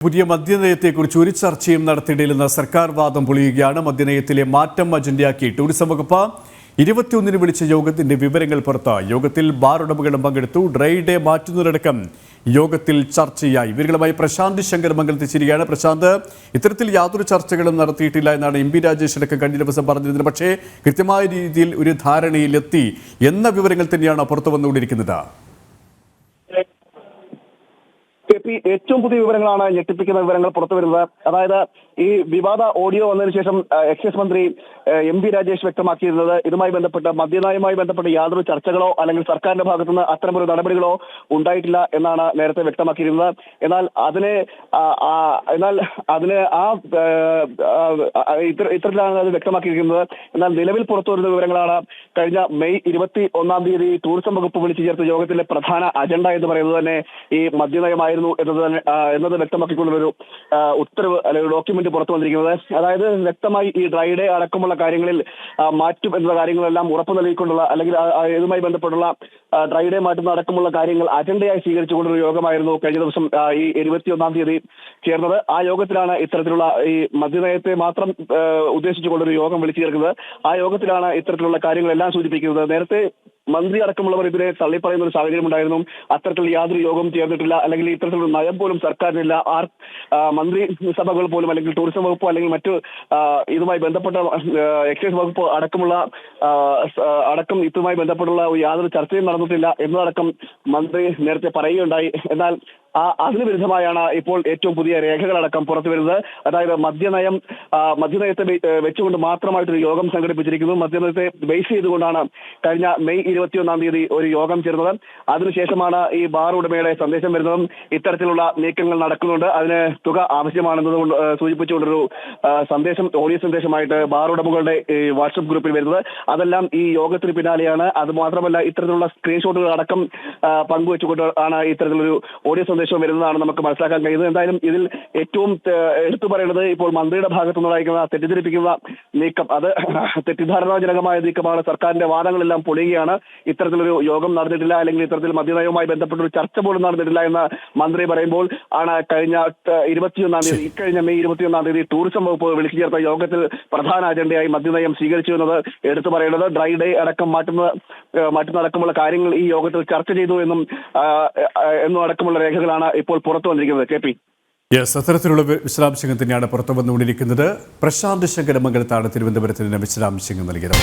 പുതിയ മദ്യനയത്തെക്കുറിച്ച് ഒരു ചർച്ചയും നടത്തിയിട്ടില്ലെന്ന സർക്കാർ വാദം പൊളിയുകയാണ്. മദ്യനയത്തിലെ മാറ്റം അജണ്ടയാക്കി ടൂറിസം വകുപ്പ് 21-ന് വിളിച്ച യോഗത്തിന്റെ വിവരങ്ങൾ പുറത്ത്. യോഗത്തിൽ ബാർ ഉടമകളും പങ്കെടുത്തു. ഡ്രൈ ഡേ മാറ്റുന്നതടക്കം യോഗത്തിൽ ചർച്ചയായി. ഇവരുമായി പ്രശാന്ത് ശങ്കർ മംഗലത്തിച്ചിരിക്കുകയാണ്. പ്രശാന്ത്, ഇത്തരത്തിൽ യാതൊരു ചർച്ചകളും നടത്തിയിട്ടില്ല എന്നാണ് എം പി രാജേഷ് അടക്കം കഴിഞ്ഞ ദിവസം പറഞ്ഞിരുന്നത്. പക്ഷേ കൃത്യമായ രീതിയിൽ ഒരു ധാരണയിലെത്തി എന്ന വിവരങ്ങൾ തന്നെയാണ് പുറത്തു വന്നുകൊണ്ടിരിക്കുന്നത്. ഏറ്റവും പുതിയ വിവരങ്ങളാണ്, ഞെട്ടിപ്പിക്കുന്ന വിവരങ്ങൾ പുറത്തു വരുന്നത്. അതായത് ഈ വിവാദ ഓഡിയോ വന്നതിന് ശേഷം എക്സൈസ് മന്ത്രി എം പി രാജേഷ് വ്യക്തമാക്കിയിരുന്നത് ഇതുമായി ബന്ധപ്പെട്ട് മദ്യനയവുമായി ബന്ധപ്പെട്ട് യാതൊരു ചർച്ചകളോ അല്ലെങ്കിൽ സർക്കാരിന്റെ ഭാഗത്തുനിന്ന് അത്തരമൊരു നടപടികളോ ഉണ്ടായിട്ടില്ല എന്നാണ് നേരത്തെ വ്യക്തമാക്കിയിരുന്നത്. എന്നാൽ ഇത്തരത്തിലാണ് അത് വ്യക്തമാക്കിയിരിക്കുന്നത്. എന്നാൽ നിലവിൽ പുറത്തു വരുന്ന വിവരങ്ങളാണ് കഴിഞ്ഞ മെയ് 21-ാം തീയതി ടൂറിസം വകുപ്പ് വിളിച്ചു ചേർത്ത യോഗത്തിലെ പ്രധാന അജണ്ട എന്ന് പറയുന്നത് തന്നെ ഈ മദ്യനയമായിരുന്നു എന്നത് വ്യക്തമാക്കിക്കൊണ്ടൊരു ഉത്തരവ് അല്ലെങ്കിൽ ഡോക്യുമെന്റ് പുറത്തു വന്നിരിക്കുന്നത്. അതായത് വ്യക്തമായി ഈ ഡ്രൈ ഡേ അടക്കമുള്ള കാര്യങ്ങളിൽ മാറ്റും എന്ന കാര്യങ്ങളെല്ലാം ഉറപ്പു നൽകിക്കൊണ്ടുള്ള അല്ലെങ്കിൽ ഇതുമായി ബന്ധപ്പെട്ടുള്ള ഡ്രൈ ഡേ മാറ്റുന്ന അടക്കമുള്ള കാര്യങ്ങൾ അജണ്ടയായി സ്വീകരിച്ചുകൊണ്ടൊരു യോഗമായിരുന്നു കഴിഞ്ഞ ദിവസം ഈ 21-ാം തീയതി ചേർന്നത്. ആ യോഗത്തിലാണ് ഇത്തരത്തിലുള്ള ഈ മദ്യനയത്തെ മാത്രം ഉദ്ദേശിച്ചുകൊണ്ടൊരു യോഗം വിളിച്ചു ചേർക്കുന്നത്. ആ യോഗത്തിലാണ് ഇത്തരത്തിലുള്ള കാര്യങ്ങളെല്ലാം സൂചിപ്പിക്കുന്നത്. നേരത്തെ മന്ത്രി അടക്കമുള്ളവർ ഇതിനെ തള്ളിപ്പറയുന്ന ഒരു സാഹചര്യം ഉണ്ടായിരുന്നു. അത്തരത്തിൽ യാതൊരു യോഗവും ചേർന്നിട്ടില്ല, അല്ലെങ്കിൽ ഇത്തരത്തിലുള്ള നയം പോലും സർക്കാരിനില്ല. മന്ത്രി സഭകൾ പോലും അല്ലെങ്കിൽ ടൂറിസം വകുപ്പോ അല്ലെങ്കിൽ മറ്റു ഇതുമായി ബന്ധപ്പെട്ട എക്സൈസ് വകുപ്പ് അടക്കം ഇതുമായി ബന്ധപ്പെട്ടുള്ള യാതൊരു ചർച്ചയും നടന്നിട്ടില്ല എന്നതടക്കം മന്ത്രി നേരത്തെ പറയുകയുണ്ടായി. എന്നാൽ അതിന് വിരുദ്ധമായാണ് ഇപ്പോൾ ഏറ്റവും പുതിയ രേഖകളടക്കം പുറത്തു വരുന്നത്. അതായത് മദ്യനയത്തെ വെച്ചുകൊണ്ട് മാത്രമായിട്ടൊരു യോഗം സംഘടിപ്പിച്ചിരിക്കുന്നു. മദ്യനയത്തെ ബേസ് ചെയ്തുകൊണ്ടാണ് കഴിഞ്ഞ മെയ് 21-ാം തീയതി ഒരു യോഗം ചേർന്നത്. അതിനുശേഷമാണ് ഈ ബാർ ഉടമയുടെ സന്ദേശം വരുന്നതും ഇത്തരത്തിലുള്ള നീക്കങ്ങൾ നടക്കുന്നുണ്ട്, അതിന് തുക ആവശ്യമാണെന്നതുകൊണ്ട് സൂചിപ്പിച്ചുകൊണ്ടൊരു സന്ദേശം, ഓഡിയോ സന്ദേശമായിട്ട് ബാർ ഉടമകളുടെ വാട്സപ്പ് ഗ്രൂപ്പിൽ വരുന്നത്. അതെല്ലാം ഈ യോഗത്തിന് പിന്നാലെയാണ്. അത് മാത്രമല്ല ഇത്തരത്തിലുള്ള സ്ക്രീൻഷോട്ടുകൾ അടക്കം പങ്കുവെച്ചുകൊണ്ട് ആണ് ഇത്തരത്തിലൊരു ഓഡിയോ സന്ദേശം വരുന്നതാണ് നമുക്ക് മനസ്സിലാക്കാൻ കഴിയുന്നത്. എന്തായാലും ഇതിൽ ഏറ്റവും എടുത്തു പറയുന്നത് ഇപ്പോൾ മന്ത്രിയുടെ ഭാഗത്തു നിന്നുണ്ടായിരിക്കുന്ന തെറ്റിദ്ധരിപ്പിക്കുന്ന നീക്കം, അത് തെറ്റിദ്ധാരണാജനകമായ നീക്കമാണ്. സർക്കാരിന്റെ വാദങ്ങളെല്ലാം പൊളിയുകയാണ്. ഇത്തരത്തിലൊരു യോഗം നടന്നിട്ടില്ല, അല്ലെങ്കിൽ ഇത്തരത്തിൽ മദ്യനയവുമായി ബന്ധപ്പെട്ടൊരു ചർച്ച പോലും നടന്നിട്ടില്ല എന്ന് മന്ത്രി പറയുമ്പോൾ ആണ് കഴിഞ്ഞ 21-ാം തീയതി ഇക്കഴിഞ്ഞ മെയ് 21-ാം തീയതി ടൂറിസം വകുപ്പ് വിളിച്ചു ചേർത്ത യോഗത്തിൽ പ്രധാന അജണ്ടയായി മദ്യനയം സ്വീകരിച്ചു എന്നത് എടുത്തു പറയുന്നത്. ഡ്രൈ ഡേ അടക്കം മാറ്റുന്നതടക്കമുള്ള കാര്യങ്ങൾ ഈ യോഗത്തിൽ ചർച്ച ചെയ്തു എന്നും അടക്കമുള്ള രേഖകളാണ് ഇപ്പോൾ പുറത്തു വന്നിരിക്കുന്നത്. KP, അത്തരത്തിലുള്ള വിശദാംശങ്ങൾ തന്നെയാണ് പുറത്തു വന്നുകൊണ്ടിരിക്കുന്നത്. പ്രശാന്ത് ശങ്കരമംഗലത്താണ് തിരുവനന്തപുരത്തിന് വിശദാംശങ്ങൾ നൽകിയത്.